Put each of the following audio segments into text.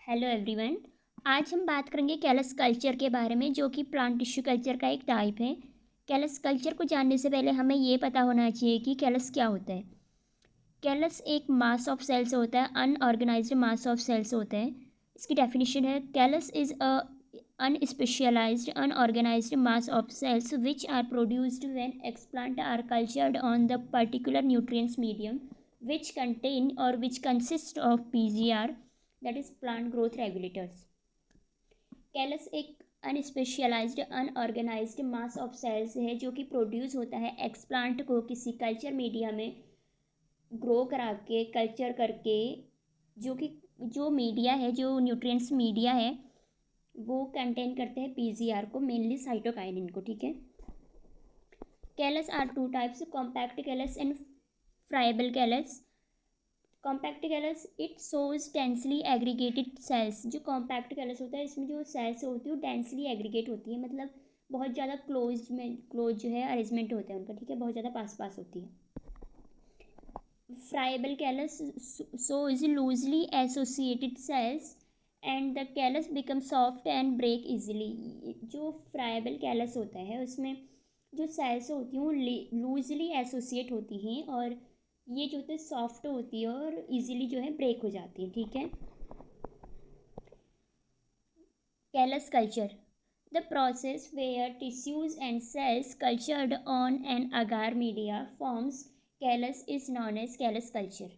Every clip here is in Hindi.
Hello everyone. आज हम बात करेंगे कैलस कल्चर के बारे में, जो कि प्लांट टिश्यू कल्चर का एक टाइप है। कैलस कल्चर को जानने से पहले हमें ये पता होना चाहिए कि कैलस क्या होता है। कैलस एक मास ऑफ सेल्स होता है, अनऑर्गेनाइज्ड मास ऑफ सेल्स होता है। इसकी डेफिनेशन है callus is a unspecialized unorganized mass of cells which are produced when explant are cultured on the particular nutrients medium which contain or which consist of PGR, that is plant growth regulators. Callus एक अनस्पेशलाइज्ड अनऑर्गेनाइज्ड मास ऑफ सेल्स है जो कि प्रोड्यूस होता है एक्सप्लांट को किसी कल्चर मीडिया में ग्रो करा के कल्चर करके, जो मीडिया है, जो न्यूट्रिएंट्स मीडिया है, वो कंटेन करते हैं पीजीआर को, मेनली साइटोकाइनिन को। ठीक है। Callus are two types, compact callus and friable callus. Compact callus it shows densely aggregated cells. जो कॉम्पैक्ट कैलस होता है इसमें जो सेल्स होती है वो डेंसली एग्रीगेट होती है, मतलब बहुत ज़्यादा क्लोज जो है अरेंजमेंट होता है उनका। ठीक है, बहुत ज़्यादा पास होती है। Friable callus shows loosely associated cells and the callus become soft and break easily. जो फ्राइबल कैलस होता है उसमें जो सेल्स होती हैं वो लूजली एसोसिएट होती हैं और ये जो होती है सॉफ्ट होती है और इजीली जो है ब्रेक हो जाती है। ठीक है। Callus culture, the process where tissues and cells cultured on an agar media forms callus is known as callus culture.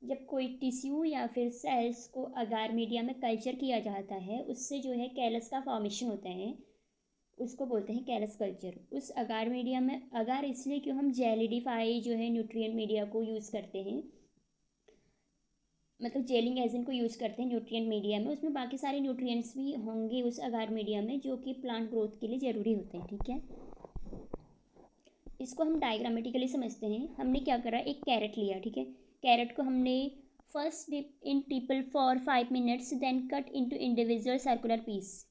जब कोई टिश्यू या फिर सेल्स को अगार मीडिया में कल्चर किया जाता है उससे जो है कैलस का फॉर्मेशन होता है, उसको बोलते हैं कैलस कल्चर। उस अगार मीडिया में, अगार इसलिए क्यों हम जेलिडिफाई जो है न्यूट्रिएंट मीडिया को यूज़ करते हैं, मतलब जेलिंग एजेंट को यूज़ करते हैं न्यूट्रिएंट मीडिया में, उसमें बाकी सारे न्यूट्रिएंट्स भी होंगे उस अगार मीडिया में जो कि प्लांट ग्रोथ के लिए ज़रूरी होते हैं। ठीक है। इसको हम डायग्रामेटिकली समझते हैं। हमने क्या करा, एक कैरेट लिया। ठीक है। कैरेट को हमने first dip in teepol for 5 minutes then cut into individual circular piece.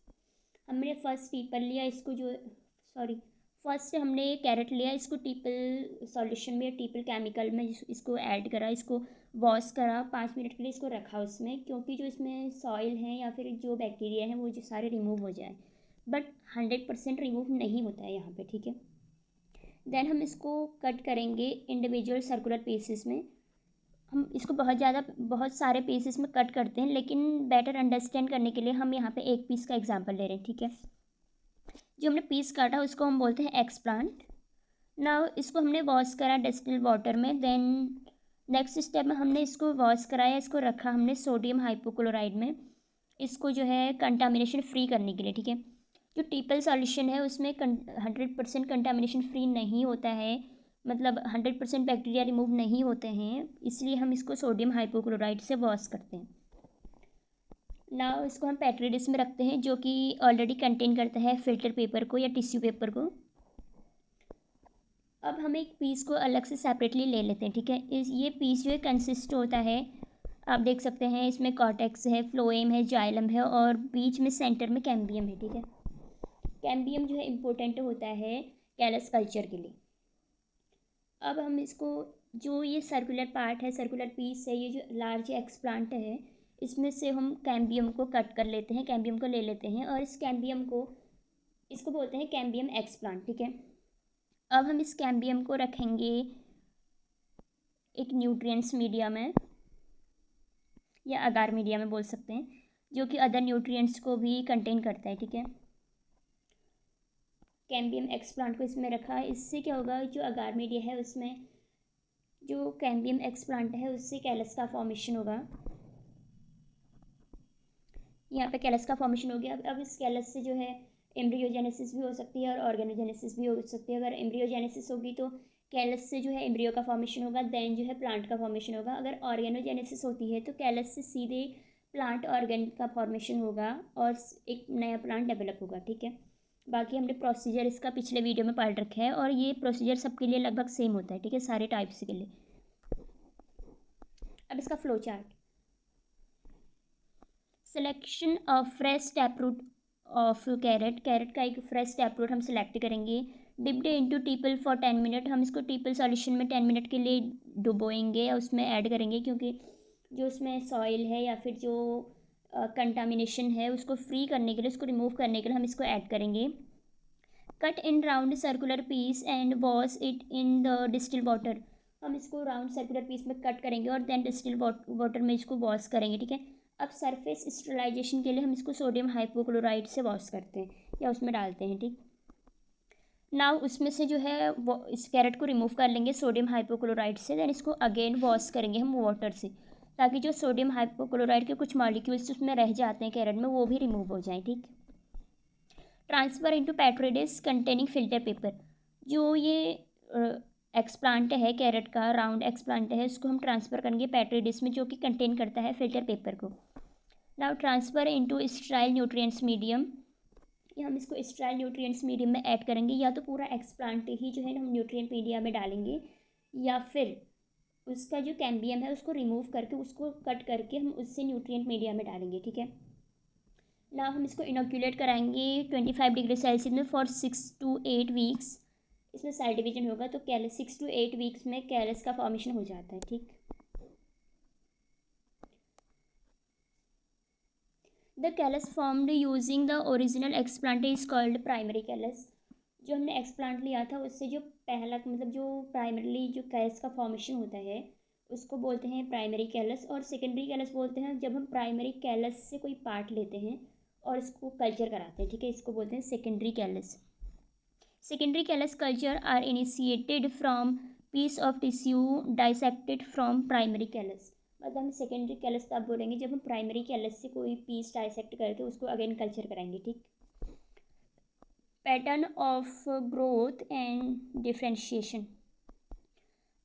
हमने फर्स्ट टीपल लिया, इसको जो फर्स्ट हमने कैरेट लिया, इसको टीपल सॉल्यूशन में, टीपल केमिकल में इसको ऐड करा, इसको वॉश करा, 5 मिनट के लिए इसको रखा उसमें, क्योंकि जो इसमें सॉइल है या फिर जो बैक्टीरिया है वो जो सारे रिमूव हो जाए। बट 100% रिमूव नहीं होता है यहाँ पे। ठीक है। देन हम इसको कट करेंगे इंडिविजुअल सर्कुलर पीसेस में। हम इसको बहुत सारे पीसेस में कट करते हैं, लेकिन बेटर अंडरस्टैंड करने के लिए हम यहाँ पे एक पीस का एग्जांपल ले रहे हैं। ठीक है। जो हमने पीस काटा उसको हम बोलते हैं एक्सप्लांट। नाउ इसको हमने वॉश करा डिस्टिल्ड वाटर में। देन नेक्स्ट स्टेप में हमने इसको वॉश कराया, इसको रखा हमने सोडियम हाइपोक्लोराइड में, इसको जो है कंटामिनेशन फ्री करने के लिए। ठीक है। जो टीपल सॉल्यूशन है उसमें 100% कंटामिनेशन फ्री नहीं होता है, मतलब 100% बैक्टीरिया रिमूव नहीं होते हैं, इसलिए हम इसको सोडियम हाइपोक्लोराइड से वॉश करते हैं। नाउ इसको हम पेट्री डिश में रखते हैं जो कि ऑलरेडी कंटेन करता है फिल्टर पेपर को या टिश्यू पेपर को। अब हम एक पीस को अलग से सेपरेटली ले लेते हैं। ठीक है। ये पीस जो है कंसिस्ट होता है, आप देख सकते हैं इसमें कॉर्टेक्स है, फ्लोएम है, जाइलम है और बीच में सेंटर में कैम्बियम है। ठीक है। कैम्बियम जो है इम्पोर्टेंट होता है कैलस कल्चर के लिए। अब हम इसको, जो ये सर्कुलर पार्ट है, सर्कुलर पीस है, ये जो लार्ज एक्सप्लांट है, इसमें से हम कैम्बियम को कट कर लेते हैं, कैम्बियम को ले लेते हैं और इस कैम्बियम को, इसको बोलते हैं कैम्बियम एक्सप्लांट। ठीक है। अब हम इस कैम्बियम को रखेंगे एक न्यूट्रिएंट्स मीडिया में या अगार मीडिया में बोल सकते हैं, जो कि अदर न्यूट्रिएंट्स को भी कंटेन करता है। ठीक है। कैम्बियम एक्सप्लांट को इसमें रखा, इससे क्या होगा, जो अगार मीडिया है उसमें जो कैम्बियम एक्सप्लांट है उससे कैलस का फॉर्मेशन होगा। यहाँ पे कैलस का फॉर्मेशन हो गया। अब इस कैलस से जो है एम्ब्रियोजेनेसिस भी हो सकती है और ऑर्गेनोजेनेसिस भी हो सकती है। अगर एम्ब्रियोजेनेसिस होगी तो कैलस से जो है एम्ब्रियो का फॉर्मेशन होगा, देन जो है प्लांट का फॉर्मेशन होगा। अगर ऑर्गेनोजेनेसिस होती है तो कैलस से सीधे प्लांट ऑर्गेन का फॉर्मेशन होगा और एक नया प्लांट डेवलप होगा। ठीक है। बाकी हमने प्रोसीजर इसका पिछले वीडियो में पढ़ रखा है और ये प्रोसीजर सबके लिए लगभग सेम होता है। ठीक है, सारे टाइप्स के लिए। अब इसका flow chart, selection of fresh taproot of carrot का एक फ्रेश टैपरूट हम सिलेक्ट करेंगे। Dipped into teepol for 10 minute, हम इसको टीपल सॉल्यूशन में 10 मिनट के लिए डुबोएंगे या उसमें ऐड करेंगे, क्योंकि जो उसमें सॉइल है या फिर जो कंटामिनेशन है उसको फ्री करने के लिए, उसको रिमूव करने के लिए हम इसको ऐड करेंगे। Cut in round circular piece and wash it in the distil water. हम इसको राउंड सर्कुलर पीस में कट करेंगे और देन डिस्टिल वाटर में इसको वॉश करेंगे, ठीक है। अब सरफेस स्टेरिलाइजेशन के लिए हम इसको सोडियम हाइपोक्लोराइड से वॉश करते हैं या उसमें डालते हैं, ठीक। नाउ उसमें से जो है वो इस कैरेट को रिमूव कर लेंगे सोडियम हाइपोक्लोराइड से, देन इसको अगेन वॉश करेंगे हम वाटर से, ताकि जो सोडियम हाइपोक्लोराइड के कुछ मॉलिक्यूल्स उसमें रह जाते हैं कैरेट में वो भी रिमूव हो जाए, ठीक। Transfer into petri dish containing filter paper. जो ये एक्सप्लांट है कैरेट का, राउंड एक्सप्लांट है, उसको हम ट्रांसफ़र करेंगे पेट्री डिश में जो कि कंटेन करता है फिल्टर पेपर को। Now transfer into sterile nutrients medium. ये हम इसको स्टेराइल न्यूट्रिएंट्स मीडियम में ऐड करेंगे, या तो पूरा एक्सप्लांट ही जो है हम न्यूट्रिएंट मीडिया में डालेंगे, या फिर उसका जो कैम्बियम है उसको रिमूव करके उसको कट करके हम उससे न्यूट्रिएंट मीडिया में डालेंगे, ठीक है। ना हम इसको इनोक्यूलेट कराएंगे 25 डिग्री सेल्सियस में फॉर 6 to 8 वीक्स। इसमें सेल डिवीजन होगा तो 6 to 8 वीक्स में कैलस का फॉर्मेशन हो जाता है, ठीक। The callus formed using the original explant is called primary callus. जो हमने एक्सप्लांट लिया था उससे जो पहला मतलब जो प्राइमरीली जो कैलस का फॉर्मेशन होता है उसको बोलते हैं प्राइमरी कैलस, और सेकेंडरी कैलस बोलते हैं जब हम प्राइमरी कैलस से कोई पार्ट लेते हैं और इसको कल्चर कराते हैं, ठीक है, इसको बोलते हैं secondary callus. Secondary callus culture are initiated from piece of tissue dissected from primary callus. मतलब हम सेकेंडरी कैलस तब बोलेंगे जब हम प्राइमरी कैलस से कोई पीस डाइसेक्ट करके उसको अगेन कल्चर कराएंगे, ठीक। Pattern of growth and differentiation.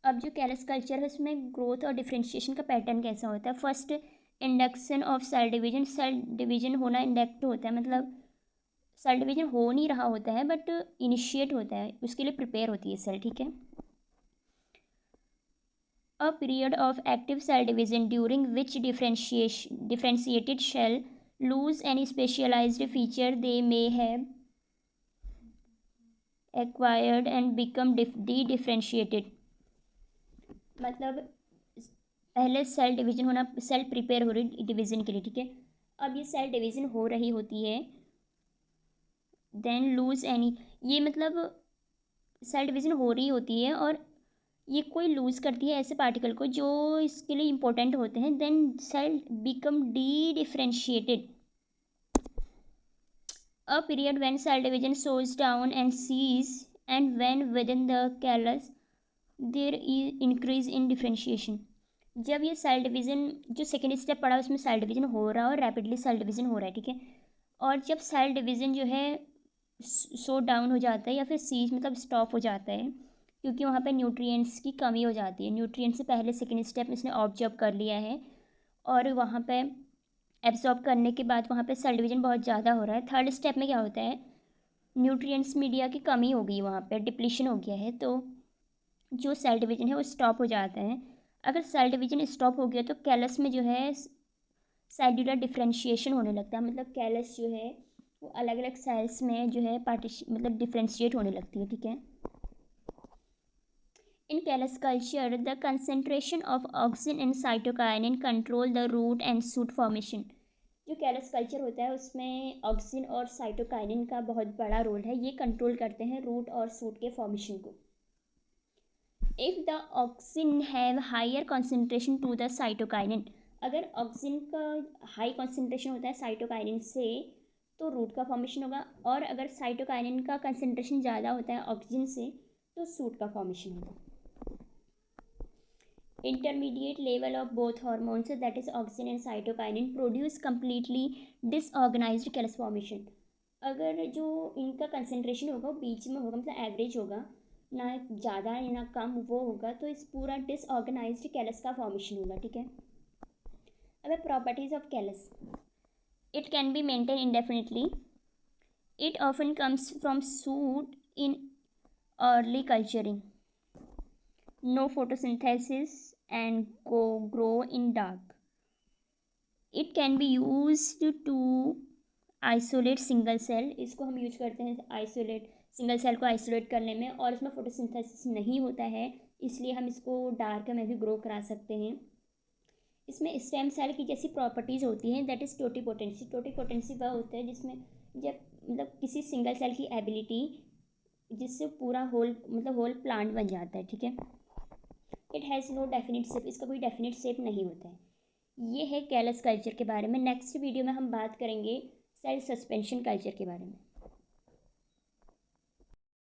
अब जो कैलस कल्चर है उसमें ग्रोथ और डिफ्रेंशिएशन का पैटर्न कैसा होता है। First, induction of cell division. Cell division होना इंडक्ट होता है, मतलब सेल डिवीजन हो नहीं रहा होता है बट इनिशिएट होता है, उसके लिए प्रिपेयर होती है सेल, ठीक है। A period of active cell division during which differentiated cell lose any specialized feature they may have acquired and become de-differentiated। मतलब पहले सेल डिवीजन होना, सेल प्रिपेयर हो रही डिवीजन के लिए, ठीक है। अब ये सेल डिवीजन हो रही होती है, देन लूज एनी, ये मतलब सेल डिवीजन हो रही होती है और ये कोई लूज़ करती है ऐसे पार्टिकल को जो इसके लिए इम्पोर्टेंट होते हैं, then cell become dedifferentiated. A period when cell division slows down and cease, and when within the callus there is increase in differentiation. जब ये सेल डिवीजन जो सेकेंड स्टेप पड़ा उसमें सेल डिवीजन हो रहा है और रैपिडली सेल डिवीजन हो रहा है, ठीक है। और जब सेल डिवीजन जो है स्लो डाउन हो जाता है या फिर सीज मतलब स्टॉप हो जाता है, क्योंकि वहाँ पे न्यूट्रिएंट्स की कमी हो जाती है। न्यूट्रिएंट्स से पहले सेकेंड स्टेप इसने ऑब्जर्व कर लिया है और वहाँ पे एब्जॉर्ब करने के बाद वहाँ पे सेल डिवीजन बहुत ज़्यादा हो रहा है। थर्ड स्टेप में क्या होता है, न्यूट्रिएंट्स मीडिया की कमी हो गई, वहाँ पे डिप्लीशन हो गया है, तो जो सेल डिवीजन है वो स्टॉप हो जाता है। अगर सेल डिवीजन स्टॉप हो गया तो कैलस में जो है सेल्युलर डिफ्रेंशिएशन होने लगता है, मतलब कैलस जो है वो अलग अलग सेल्स में जो है मतलब डिफ्रेंशिएट होने लगती है, ठीक है। In callus culture, the concentration of auxin and cytokinin control the root and shoot formation। जो कैलस कल्चर होता है उसमें ऑक्सिन और साइटोकाइनिन का बहुत बड़ा रोल है, ये कंट्रोल करते हैं रूट और शूट के फॉर्मेशन को। If the auxin have higher concentration to the cytokinin, अगर ऑक्सिन का हाई कॉन्सेंट्रेशन होता है साइटोकाइनिन से तो रूट का फॉर्मेशन होगा, और अगर साइटोकाइनिन का कंसेंट्रेशन ज़्यादा होता है ऑक्सिन से तो शूट का फॉर्मेशन होगा। Intermediate level of both hormones, that is auxin and cytokinin, produce completely disorganized callus formation। अगर जो इनका कंसेंट्रेशन होगा वो बीच में होगा, मतलब एवरेज होगा, ना ज़्यादा ना कम वो होगा, तो इस पूरा डिसऑर्गेनाइज्ड कैलस का फॉर्मेशन होगा, ठीक है। अब properties of callus, it can be maintain इंडेफिनिटली, it often comes from suit in early culturing, no photosynthesis and grow in dark, it can be used to isolate single cell। इसको हम यूज करते हैं आइसोलेट सिंगल सेल को आइसोलेट करने में, और इसमें फोटोसिंथेसिस नहीं होता है इसलिए हम इसको डार्क में भी ग्रो करा सकते हैं। इसमें स्टेम सेल की जैसी प्रॉपर्टीज़ होती हैं, दैट इज़ टोटीपोटेंसी। टोटीपोटेंसी वह होता है जिसमें जब मतलब किसी सिंगल सेल की एबिलिटी जिससे पूरा होल मतलब होल प्लांट बन जाता है, ठीक है। It has no definite shape, इसका कोई डेफिनिट शेप नहीं होता है। ये है कैलस कल्चर के बारे में। नेक्स्ट वीडियो में हम बात करेंगे सेल सस्पेंशन कल्चर के बारे में।